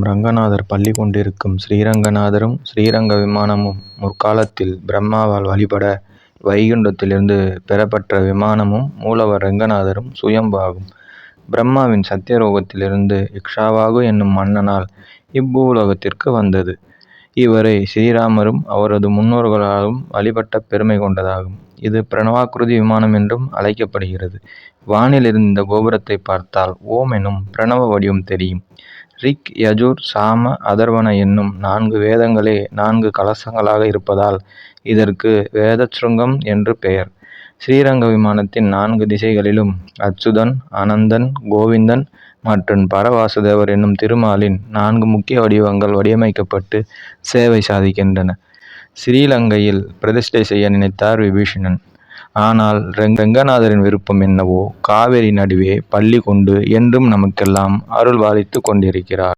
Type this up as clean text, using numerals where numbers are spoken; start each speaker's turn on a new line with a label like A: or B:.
A: ரங்கநாதர் பள்ளி கொண்டிருக்கும் ஸ்ரீரங்கநாதரும் ஸ்ரீரங்க விமானமும் முற்காலத்தில் பிரம்மாவால் வழிபட வைகுண்டத்திலிருந்து பெறப்பட்ட விமானமும் மூலவர் ரங்கநாதரும் சுயம்பு ஆகும். பிரம்மாவின் சத்தியலோகத்திலிருந்து இக்ஷ்வாகு என்னும் மன்னனால் இப்பூலோகத்திற்கு வந்தது. இவரை ஸ்ரீராமரும் அவரது முன்னோர்களாலும் வழிபட்ட பெருமை கொண்டதாகும். இது பிரணவாக்கிருதி விமானம் என்றும் அழைக்கப்படுகிறது. வானிலிருந்து இந்த கோபுரத்தை பார்த்தால் ஓம் எனும் பிரணவ வடிவம் தெரியும். ரிக், யஜுர், சாம, அதர்வண என்னும் 4 வேதங்களே 4 கலசங்களாக இருப்பதால் இதற்கு வேதசுருங்கம் என்று பெயர். ஸ்ரீரங்க விமானத்தின் 4 திசைகளிலும் அச்சுதன், அனந்தன், கோவிந்தன் மற்றும் பரவாசுதேவர் என்னும் திருமாலின் 4 முக்கிய வடிவங்கள் வடிவமைக்கப்பட்டு சேவை சாதிக்கின்றன. ஸ்ரீலங்கையில் பிரதிஷ்டை செய்ய நினைத்தார் விபீஷணன். ஆனால் ரங்கநாதரின் விருப்பம் என்னவோ காவிரி நடுவே பள்ளி கொண்டு என்றும் நமக்கெல்லாம் அருள் பாலித்து கொண்டிருக்கிறார்.